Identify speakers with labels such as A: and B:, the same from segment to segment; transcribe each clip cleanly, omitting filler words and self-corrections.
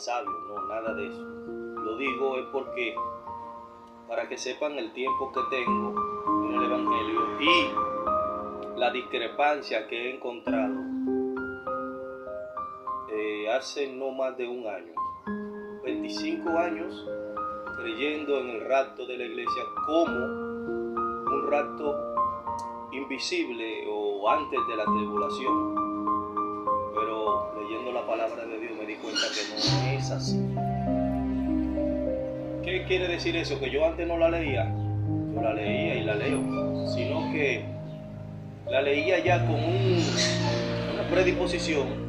A: más sabio, no, nada de eso. Lo digo es porque, para que sepan el tiempo que tengo en el Evangelio y la discrepancia que he encontrado hace no más de un año, 25 años creyendo en el rapto de la iglesia como un rapto invisible o antes de la tribulación, pero leyendo la palabra de Dios me di cuenta que no es así. ¿Qué quiere decir eso? Que yo antes no la leía, yo la leía y la leo, sino que la leía ya con una predisposición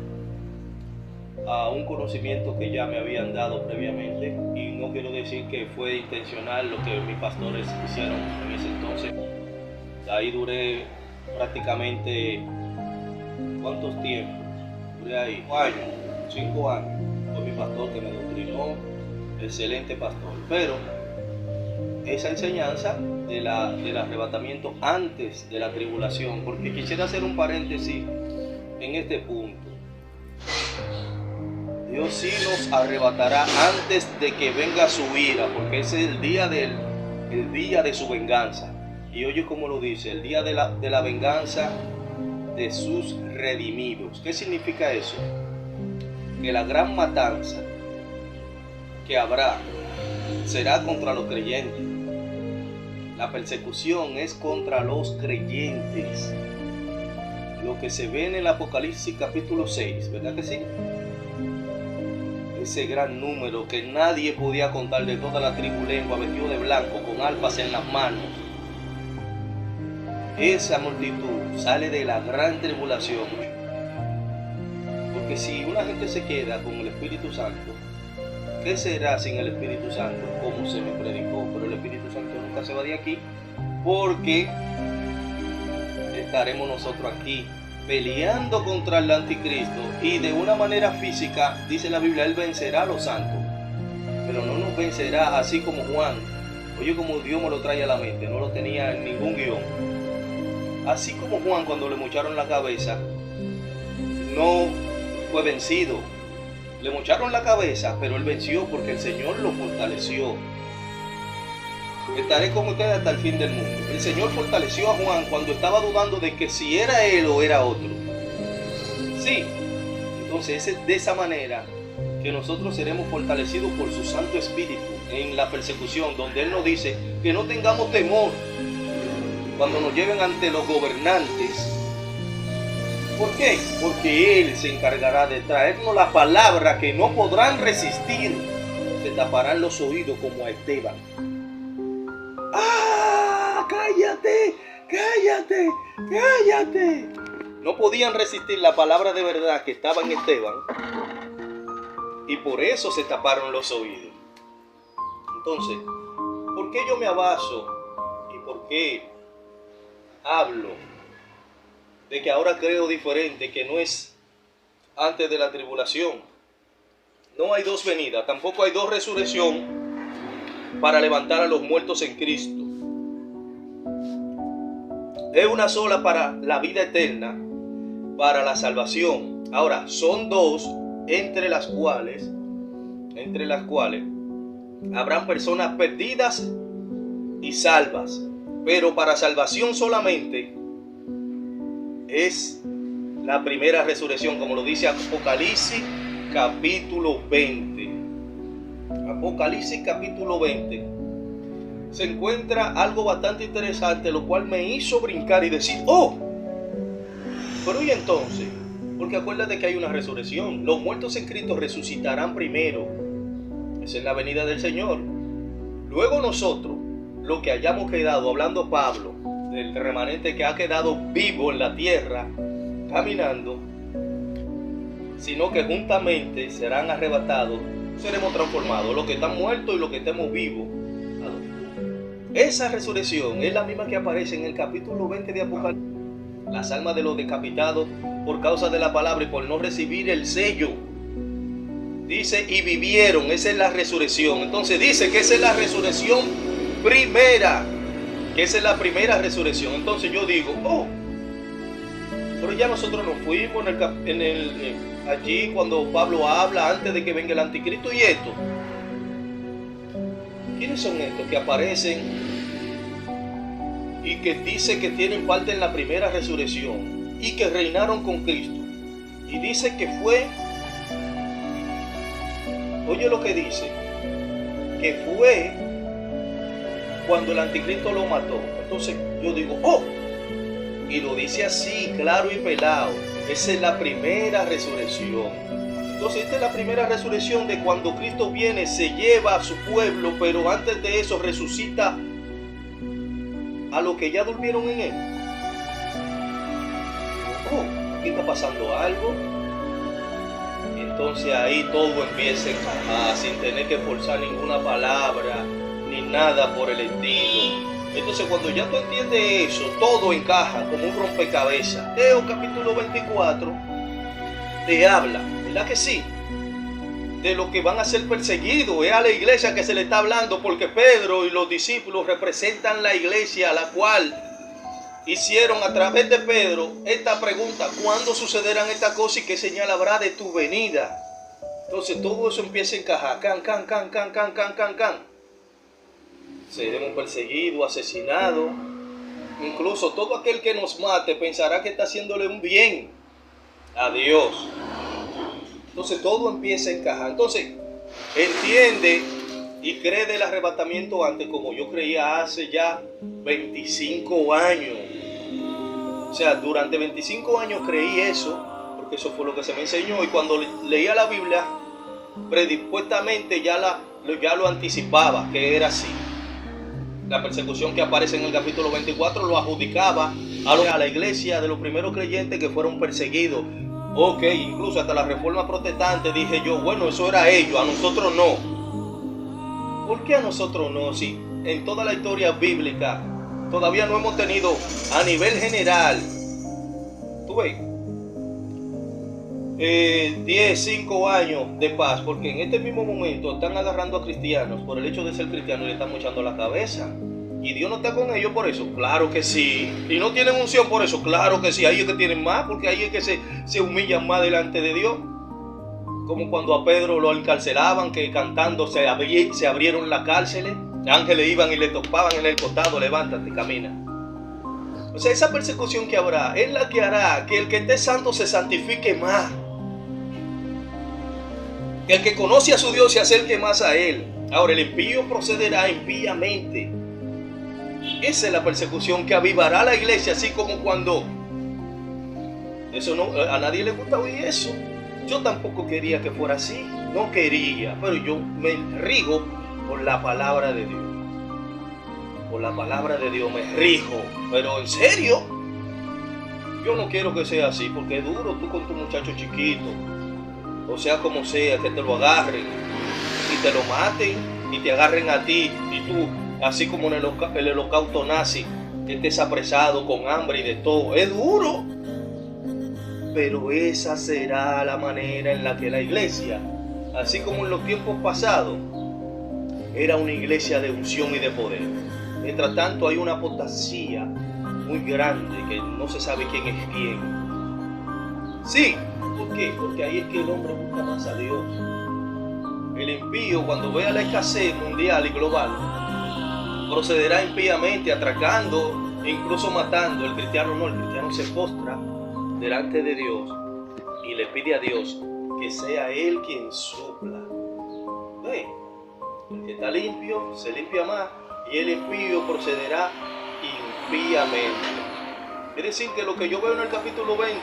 A: a un conocimiento que ya me habían dado previamente, y no quiero decir que fue intencional lo que mis pastores hicieron en ese entonces. Ahí duré prácticamente, ¿cuántos tiempos? Duré ahí 5 años. Fue mi pastor que me doctrinó, excelente pastor. Pero esa enseñanza del arrebatamiento antes de la tribulación, porque quisiera hacer un paréntesis en este punto. Dios sí nos arrebatará antes de que venga su ira, porque ese es el día de su venganza. Y oye cómo lo dice, el día de la venganza de sus redimidos. ¿Qué significa eso? Que la gran matanza que habrá será contra los creyentes. La persecución es contra los creyentes. Lo que se ve en el Apocalipsis capítulo 6, ¿verdad que sí? Ese gran número que nadie podía contar, de toda la tribu lengua, vestido de blanco, con arpas en las manos. Esa multitud sale de la gran tribulación. Porque si una gente se queda con el Espíritu Santo, ¿qué será sin el Espíritu Santo? Como se me predicó, pero el Espíritu Santo nunca se va de aquí, porque estaremos nosotros aquí peleando contra el anticristo, y de una manera física, dice la Biblia, él vencerá a los santos, pero no nos vencerá así como Juan. Oye, como Dios me lo trae a la mente, no lo tenía en ningún guión. Así como Juan, cuando le mocharon la cabeza, no fue vencido. Le mocharon la cabeza, pero él venció porque el Señor lo fortaleció. Estaré con ustedes hasta el fin del mundo. El Señor fortaleció a Juan cuando estaba dudando de que si era él o era otro. Sí. Entonces es de esa manera que nosotros seremos fortalecidos por su Santo Espíritu en la persecución, donde Él nos dice que no tengamos temor cuando nos lleven ante los gobernantes. ¿Por qué? Porque Él se encargará de traernos la palabra que no podrán resistir. Se taparán los oídos como a Esteban. ¡Ah! ¡Cállate! ¡Cállate! ¡Cállate! No podían resistir la palabra de verdad que estaba en Esteban, y por eso se taparon los oídos. Entonces, ¿por qué yo me abaso y por qué hablo de que ahora creo diferente, que no es antes de la tribulación? No hay dos venidas, tampoco hay dos resurrección para levantar a los muertos en Cristo. Es una sola para la vida eterna, para la salvación. Ahora, son dos entre las cuales habrán personas perdidas y salvas. Pero para salvación solamente es la primera resurrección, como lo dice Apocalipsis capítulo 20. Apocalipsis capítulo 20 se encuentra algo bastante interesante, lo cual me hizo brincar y decir, ¡oh! Pero ¿y entonces? Porque acuérdate que hay una resurrección. Los muertos en Cristo resucitarán primero. Esa es la venida del Señor. Luego nosotros, los que hayamos quedado, hablando Pablo, del remanente que ha quedado vivo en la tierra, caminando, sino que juntamente serán arrebatados, seremos transformados, los que están muertos y los que estemos vivos. Esa resurrección es la misma que aparece en el capítulo 20 de Apocalipsis. Las almas de los decapitados por causa de la palabra y por no recibir el sello. Dice, y vivieron. Esa es la resurrección. Entonces dice que esa es la resurrección primera. Que esa es la primera resurrección. Entonces yo digo, oh, Pero ya nosotros nos fuimos allí cuando Pablo habla antes de que venga el anticristo. Y esto, ¿quiénes son estos que aparecen y que dice que tienen parte en la primera resurrección y que reinaron con Cristo? Y dice que fue, oye lo que dice, que fue cuando el anticristo lo mató. Entonces yo digo, oh, y lo dice así, claro y pelado, esa es la primera resurrección. Entonces esta es la primera resurrección de cuando Cristo viene, se lleva a su pueblo, pero antes de eso resucita a los que ya durmieron en él. Oh, ¿qué está pasando algo? Entonces ahí todo empieza a encajar sin tener que forzar ninguna palabra ni nada por el estilo. Entonces cuando ya tú entiendes eso, todo encaja como un rompecabezas. Mateo capítulo 24 te habla, ¿verdad que sí? De lo que van a ser perseguidos. Es a la iglesia que se le está hablando, porque Pedro y los discípulos representan la iglesia a la cual hicieron a través de Pedro esta pregunta: ¿cuándo sucederán estas cosas y qué señal habrá de tu venida? Entonces todo eso empieza a encajar. Can. Seremos perseguidos, asesinados. Incluso todo aquel que nos mate pensará que está haciéndole un bien a Dios. Entonces todo empieza a encajar. Entonces entiende y cree del arrebatamiento antes, como yo creía hace ya 25 años. O sea, durante 25 años creí eso, porque eso fue lo que se me enseñó. Y cuando leía la Biblia, predispuestamente ya lo anticipaba, que era así. La persecución que aparece en el capítulo 24 lo adjudicaba a la iglesia de los primeros creyentes que fueron perseguidos. Ok, incluso hasta la reforma protestante dije yo, bueno, eso era ellos, a nosotros no. ¿Por qué a nosotros no? Si en toda la historia bíblica todavía no hemos tenido a nivel general, tú ves, 5 años de paz, porque en este mismo momento están agarrando a cristianos por el hecho de ser cristianos y le están mochando la cabeza. ¿Y Dios no está con ellos por eso? Claro que sí. ¿Y no tienen unción por eso? Claro que sí. Ahí es que tienen más, porque ahí es que se humillan más delante de Dios. Como cuando a Pedro lo encarcelaban, que cantando se abrieron las cárceles, ángeles iban y le topaban en el costado: levántate, camina. O sea, esa persecución que habrá es la que hará que el que esté santo se santifique más. Que el que conoce a su Dios se acerque más a Él. Ahora, el impío procederá impíamente. Esa es la persecución que avivará a la iglesia, así como cuando... Eso no, a nadie le gusta oír eso. Yo tampoco quería que fuera así. No quería, pero yo me rijo por la palabra de Dios. Por la palabra de Dios me rijo. Pero en serio, yo no quiero que sea así, porque es duro tú con tu muchacho chiquito, o sea como sea, que te lo agarren y te lo maten y te agarren a ti, y tú, así como en el holocausto nazi, que estés apresado con hambre y de todo. Es duro, pero esa será la manera en la que la iglesia, así como en los tiempos pasados, era una iglesia de unción y de poder. Mientras tanto hay una apostasía muy grande que no se sabe quién es quién. Sí, ¿por qué? Porque ahí es que el hombre busca más a Dios. El impío, cuando vea la escasez mundial y global, procederá impíamente, atracando e incluso matando. El cristiano no, el cristiano se postra delante de Dios y le pide a Dios que sea Él quien supla. El que está limpio se limpia más, y el impío procederá impíamente. Quiere decir que lo que yo veo en el capítulo 20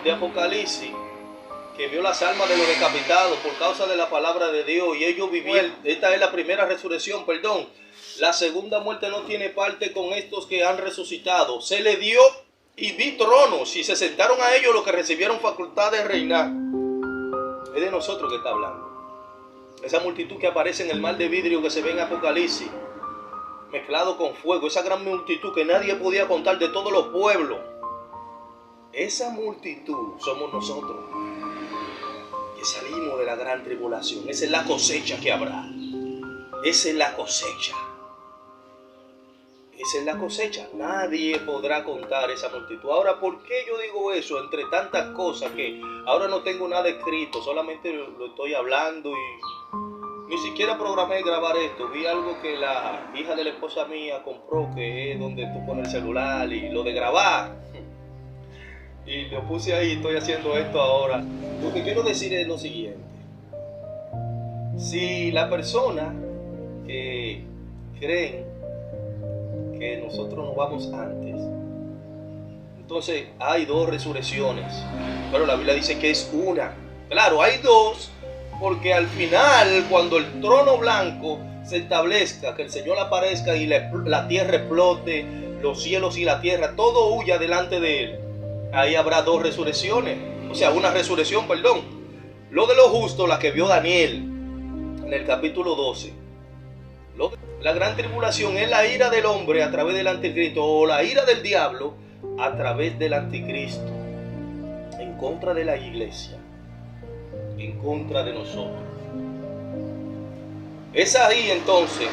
A: de Apocalipsis, que vio las almas de los decapitados por causa de la palabra de Dios, y ellos vivieron. Esta es la primera resurrección, perdón. La segunda muerte no tiene parte con estos que han resucitado. Se le dio y vi tronos, y se sentaron a ellos los que recibieron facultad de reinar. Es de nosotros que está hablando. Esa multitud que aparece en el mar de vidrio que se ve en Apocalipsis, mezclado con fuego, esa gran multitud que nadie podía contar de todos los pueblos. Esa multitud somos nosotros, que salimos de la gran tribulación. Esa es la cosecha que habrá. Esa es la cosecha. esa es la cosecha. Nadie podrá contar esa multitud. Ahora, ¿por qué yo digo eso? Entre tantas cosas que ahora no tengo nada escrito, solamente lo estoy hablando y ni siquiera programé grabar esto. Vi algo que la hija de la esposa mía compró, que es donde tú pones el celular y lo de grabar. Y lo puse ahí, estoy haciendo esto ahora. Lo que quiero decir es lo siguiente. Si la persona que creen que nosotros nos vamos antes, entonces hay dos resurrecciones, pero la Biblia dice que es una. Claro, hay dos, porque al final, cuando el trono blanco se establezca, que el Señor aparezca y la tierra explote, los cielos y la tierra, todo huya delante de Él, ahí habrá dos resurrecciones, o sea, una resurrección, perdón. Lo de los justos, la que vio Daniel en el capítulo 12. La gran tribulación es la ira del hombre a través del anticristo, o la ira del diablo a través del anticristo, en contra de la iglesia, en contra de nosotros. Es ahí entonces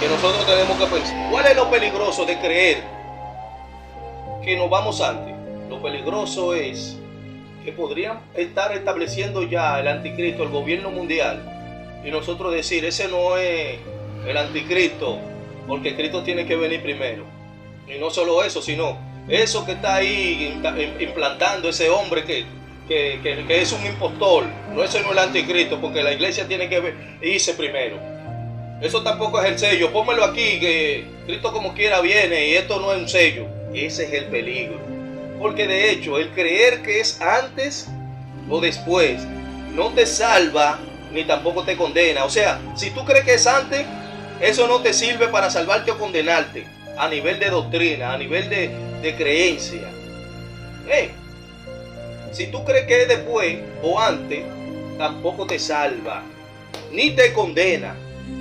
A: que nosotros tenemos que pensar, ¿cuál es lo peligroso de creer que nos vamos antes? Lo peligroso es que podrían estar estableciendo ya el anticristo, el gobierno mundial, y nosotros decir, ese no es el anticristo, porque Cristo tiene que venir primero. Y no solo eso, sino eso que está ahí implantando ese hombre que es un impostor. No, ese no es el anticristo, porque la iglesia tiene que irse primero. Eso tampoco es el sello. Pónmelo aquí, que Cristo como quiera viene y esto no es un sello. Ese es el peligro. Porque de hecho, el creer que es antes o después no te salva ni tampoco te condena. O sea, si tú crees que es antes, eso no te sirve para salvarte o condenarte a nivel de doctrina, a nivel de creencia. Si tú crees que es después o antes, tampoco te salva, ni te condena.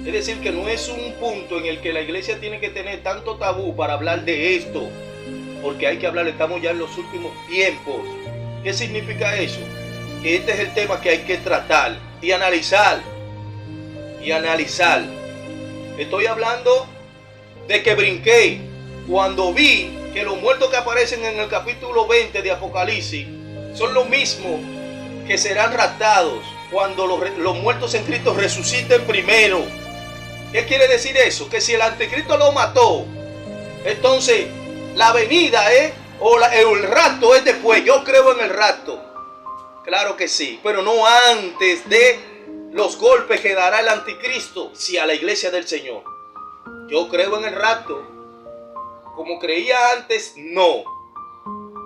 A: Es decir, que no es un punto en el que la iglesia tiene que tener tanto tabú para hablar de esto, porque hay que hablar, estamos ya en los últimos tiempos. ¿Qué significa eso? Que este es el tema que hay que tratar y analizar. Estoy hablando de que brinqué cuando vi que los muertos que aparecen en el capítulo 20 de Apocalipsis son los mismos que serán raptados cuando los muertos en Cristo resuciten primero. ¿Qué quiere decir eso? Que si el anticristo lo mató, entonces la venida el rapto es después. Yo creo en el rapto, claro que sí, pero no antes de los golpes que dará el anticristo si a la iglesia del Señor. Yo creo en el rapto. Como creía antes, no.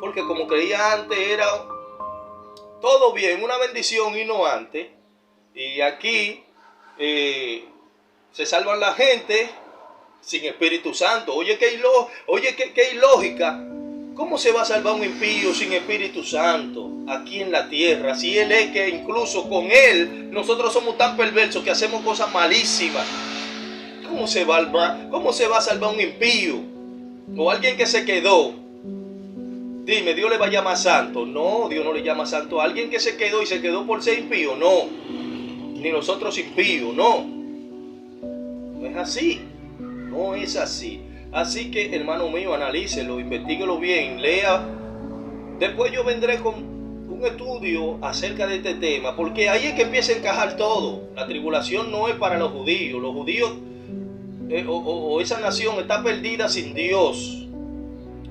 A: Porque como creía antes era todo bien, una bendición y no antes. Y aquí se salvan la gente sin Espíritu Santo. Oye, qué ilógica. ¿Cómo se va a salvar un impío sin Espíritu Santo aquí en la tierra? Si Él es que incluso con Él nosotros somos tan perversos que hacemos cosas malísimas. ¿Cómo se va a salvar un impío? O alguien que se quedó. Dime, ¿Dios le va a llamar santo? No, Dios no le llama santo a alguien que se quedó y se quedó por ser impío. No. Ni nosotros impíos, no. No es así. No es así. Así que, hermano mío, analícelo, investíguelo bien, lea. Después yo vendré con un estudio acerca de este tema, porque ahí es que empieza a encajar todo. La tribulación no es para los judíos. Los judíos o esa nación está perdida sin Dios.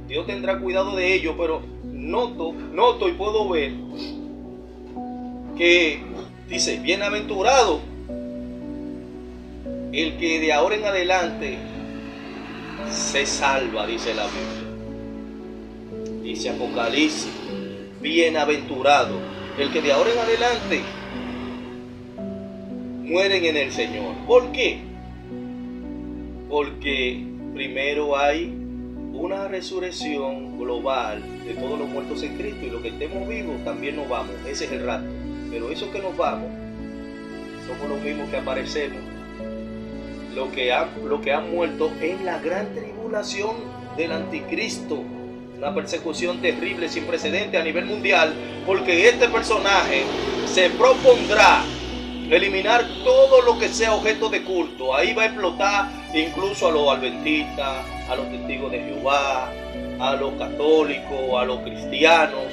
A: Dios tendrá cuidado de ellos, pero noto y puedo ver que dice, bienaventurado el que de ahora en adelante se salva, dice la Biblia. Dice Apocalipsis, bienaventurado el que de ahora en adelante mueren en el Señor. ¿Por qué? Porque primero hay una resurrección global de todos los muertos en Cristo, y los que estemos vivos también nos vamos. Ese es el rapto. Pero esos que nos vamos somos los mismos que aparecemos, los que han muerto en la gran tribulación del anticristo, una persecución terrible sin precedente a nivel mundial, porque este personaje se propondrá eliminar todo lo que sea objeto de culto. Ahí va a explotar incluso a los adventistas, a los testigos de Jehová, a los católicos, a los cristianos,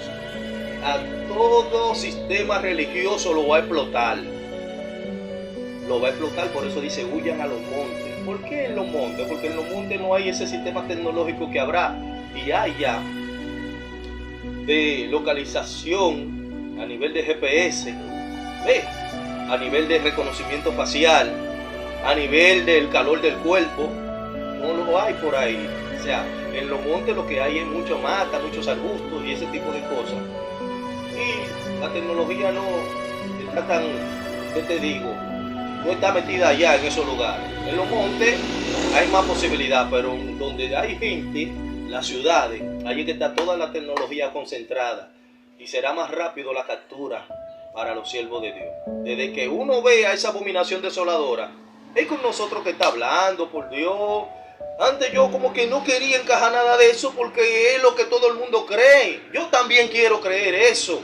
A: a todo sistema religioso lo va a explotar. Lo va a explotar, por eso dice huyan a los montes. ¿Por qué en los montes? Porque en los montes no hay ese sistema tecnológico que habrá y haya de localización a nivel de GPS, a nivel de reconocimiento facial, a nivel del calor del cuerpo. No lo hay por ahí. O sea, en los montes lo que hay es mucha mata, muchos arbustos y ese tipo de cosas. Y la tecnología no está tan, ¿qué te digo? No está metida allá en esos lugares. En los montes hay más posibilidad, pero donde hay gente, las ciudades, ahí es que está toda la tecnología concentrada y será más rápido la captura para los siervos de Dios. Desde que uno vea esa abominación desoladora, es con nosotros que está hablando, por Dios. Antes yo como que no quería encajar nada de eso porque es lo que todo el mundo cree. Yo también quiero creer eso.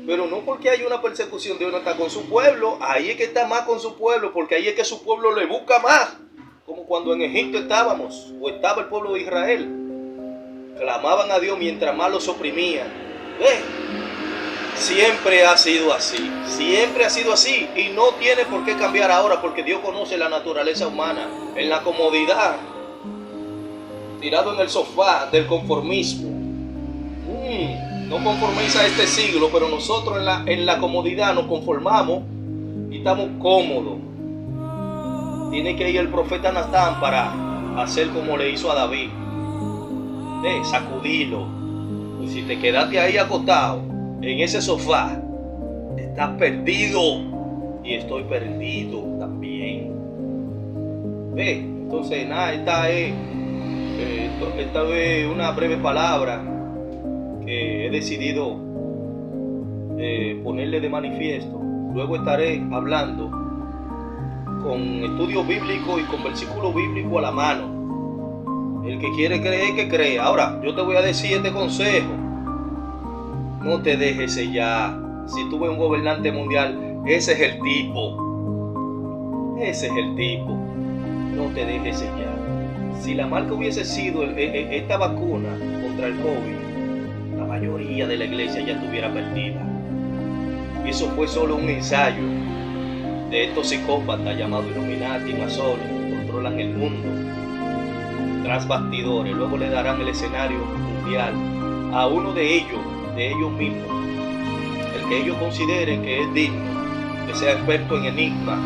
A: Pero no porque hay una persecución, Dios no está con su pueblo. Ahí es que está más con su pueblo, porque ahí es que su pueblo le busca más. Como cuando en Egipto estábamos, o estaba el pueblo de Israel. Clamaban a Dios mientras más los oprimían. Siempre ha sido así. Siempre ha sido así. Y no tiene por qué cambiar ahora, porque Dios conoce la naturaleza humana. En la comodidad, tirado en el sofá del conformismo. No conforméis a este siglo, pero nosotros en la comodidad nos conformamos y estamos cómodos. Tiene que ir el profeta Natán para hacer como le hizo a David. Sacudirlo. Y si te quedaste ahí acostado en ese sofá, estás perdido. Y estoy perdido también. Entonces nada, esta es una breve palabra que he decidido ponerle de manifiesto. Luego estaré hablando con estudio bíblico y con versículo bíblico a la mano. El que quiere creer, que cree. Ahora, yo te voy a decir este consejo. No te dejes sellar. Si tú ves un gobernante mundial, ese es el tipo. Ese es el tipo. No te dejes sellar. Si la marca hubiese sido esta vacuna contra el COVID, la mayoría de la iglesia ya estuviera perdida. Y eso fue solo un ensayo de estos psicópatas llamados Illuminati, masones, que controlan el mundo tras bastidores. Luego le darán el escenario mundial a uno de ellos mismos, el que ellos consideren que es digno, que sea experto en enigma,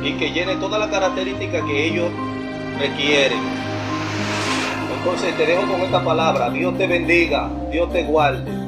A: y que llene todas las características que ellos requieren. Entonces te dejo con esta palabra. Dios te bendiga, Dios te guarde.